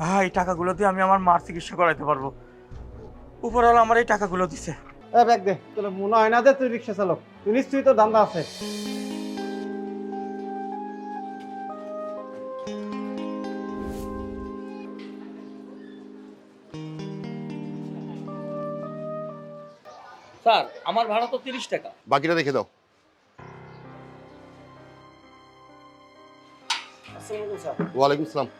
এই টাকাগুলো দিয়ে আমি আমার মার চিকিৎসা করাইতে পারবো। উপরওয়ালা আমার এই টাকাগুলো দিছে। ব্যাগ দে, তোর মনে হয় না যে তুই রিক্সা চালক, তুই নিশ্চয়ই তো ধান্দা আছে। স্যার আমার ভাড়া তো 30 টাকা। বাকিটা রেখে দাও। আসসালামু আলাইকুম স্যার। ওয়ালাইকুম আসসালাম।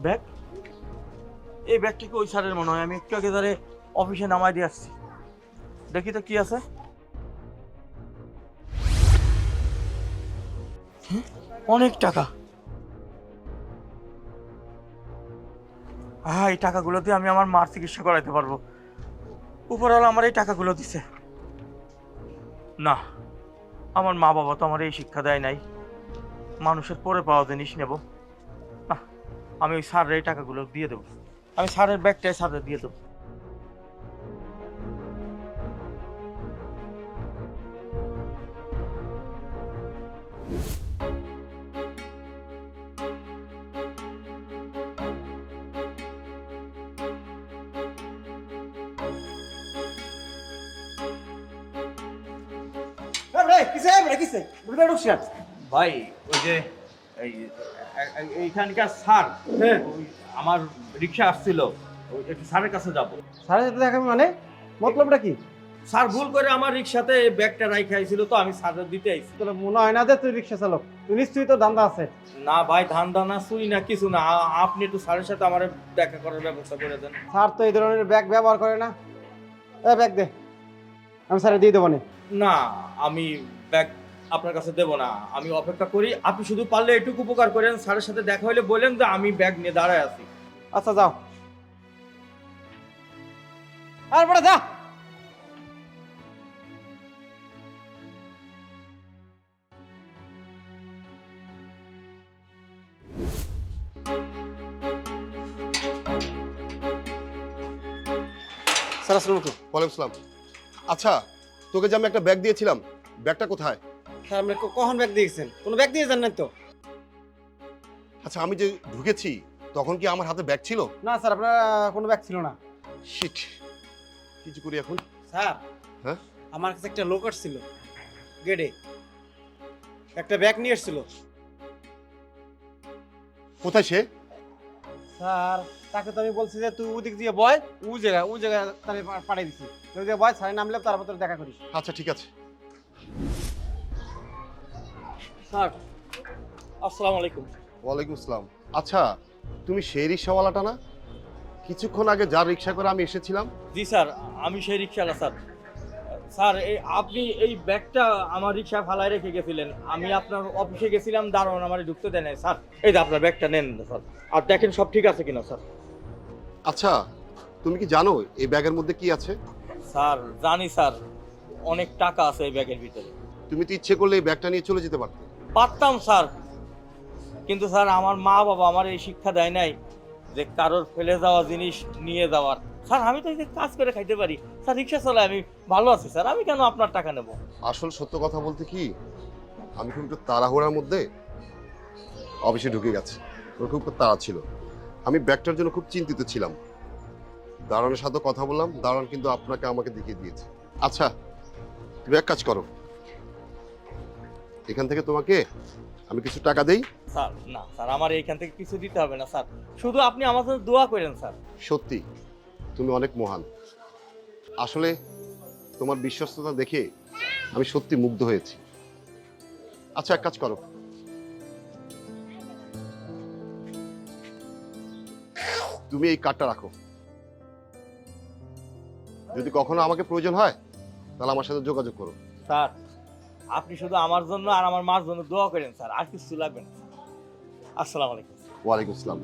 ব্যাগ, এই ব্যাগটা কি ওই স্যারের মনে হয়? আমি একটু আগে ধরে অফিসে নামাই দিয়ে আসছি। দেখি তো কি আছে। অনেক টাকা। এই টাকাগুলো দিয়ে আমি আমার মার চিকিৎসা করাইতে পারবো। উপরওয়ালা আমার এই টাকাগুলো দিছে। না, আমার মা বাবা তো আমার এই শিক্ষা দেয় নাই মানুষের পরে পাওয়া জিনিস নেব। না, আমি ওই স্যারের এই টাকাগুলো দিয়ে দেবো। আমি স্যারের ব্যাগটাই স্যারের দিয়ে দেবো। ভাই ওই যে এইখানকার স্যার, ওই আমার রিক্সা আসছিল, ওই একটু স্যারের কাছে যাব। স্যারের সাথে দেখাবি মানে? মতলবটা কি? স্যার ভুল করে আমার রিক্সাতে ব্যাগটা রাইখে আইছিল, তো আমি স্যারের দিতে আইছি। তোর মনে হয় না যে তুই রিক্সা চালক, তুই নিশ্চয়ই তো ধান্দা আছে। না ভাই, ধান দানা চুরি না কিছু না। আপনি একটু স্যারের সাথে আমার দেখা করার ব্যবস্থা করে দেন। স্যার তো এই ধরনের ব্যাগ ব্যবহার করে না। ব্যাগ দে, আমি স্যারে দিয়ে দেবো না। না, আমি ব্যাগ আপনার কাছে দেব না। আমি অপেক্ষা করি। আপনি শুধু পারলে এটুকু উপকার করেন, স্যারের সাথে দেখা হলে বলেন যে আমি ব্যাগ নিয়ে দাঁড়ায় আছি। আচ্ছা যাও, আর পরে যা। স্যার আসসালামু আলাইকুম। ওয়ালাইকুম আসসালাম। আচ্ছা, তোকে যে আমি একটা ব্যাগ দিয়েছিলাম, ব্যাগটা কোথায়? স্যার আপনি কখন ব্যাগ দিয়েছেন? কোনো ব্যাগ দিয়ে যান না তো? আচ্ছা, আমি যে ঢুকেছি তখন কি আমার হাতে ব্যাগ ছিল? না স্যার, আপনার কোনো ব্যাগ ছিল না। শিট, কিছু করি এখন? স্যার, হ্যাঁ? আমার কাছে একটা লোক আসছিল গেটে, একটা ব্যাগ নিয়ে এসেছিল। কোথায় সে? স্যার তাকে তো আমি বলছি যে তুই ওদিক দিয়ে বয়, ও জায়গায় তাহলে পাঠিয়ে দিচ্ছি। তুই যে বয়, স্যারের নামলে তারপর তোর দেখা করিস। আচ্ছা ঠিক আছে। স্যার আসসালামু আলাইকুম। ওয়ালাইকুম আসসালাম। আচ্ছা, তুমি সেই রিক্সাওয়ালাটা না? কিছুক্ষণ আগে যার রিক্সা করে আমি এসেছিলাম। জি স্যার, আমি সেই রিক্সাওয়ালা স্যার। স্যার আপনি এই ব্যাগটা আমার রিক্সায় ফালায় রেখে গেছিলেন। আমি আপনার অফিসে গেছিলাম, দারোয়ান আমার ঢুকতে দেয় নাই স্যার। এই যে আপনার ব্যাগটা নেন স্যার, আর দেখেন সব ঠিক আছে কিনা স্যার। আচ্ছা, তুমি কি জানো এই ব্যাগের মধ্যে কি আছে? স্যার জানি স্যার, অনেক টাকা আছে এই ব্যাগের ভিতরে। তুমি তো ইচ্ছে করলে এই ব্যাগটা নিয়ে চলে যেতে পারতে। পারতাম স্যার, কিন্তু স্যার আমার মা বাবা আমার এই শিক্ষা দেয় নাই যে কারোর ফেলে যাওয়া জিনিস নিয়ে যাওয়ার। স্যার আমি তো এই যে কাজ করে খাইতে পারি স্যার, রিক্সা চালাই, আমি ভালো আছি স্যার। আমি কেন আপনার টাকা নেব? আসল সত্য কথা বলতে কি, আমি খুব একটু তাড়াহুড়ার মধ্যে অফিসে ঢুকে গেছি। ওর খুব তাড়া ছিল। আমি ব্যাগটার জন্য খুব চিন্তিত ছিলাম। দারোয়ানের সাথে কথা বললাম, দারোয়ান কিন্তু আপনাকে আমাকে দেখিয়ে দিয়েছে। আচ্ছা, তুমি এক কাজ করো, এখান থেকে তোমাকে আমি কিছু টাকা দেই। স্যার না স্যার, আমার এইখান থেকে কিছু দিতে হবে না স্যার, শুধু আপনি আমার জন্য দোয়া করেন স্যার। সত্যি তুমি অনেক মহান। আসলে তোমার বিশ্বস্ততা দেখে আমি সত্যি মুগ্ধ হয়েছি। আচ্ছা, এক কাজ করো, তুমি এই কার্ডটা রাখো। যদি কখনো আমাকে প্রয়োজন হয় তাহলে আমার সাথে যোগাযোগ করো। স্যার আপনি শুধু আমার জন্য আর আমার মার জন্য দোয়া করেন স্যার, আর কিছু লাগবে না। আসসালামু আলাইকুম। ওয়ালাইকুম আসসালাম।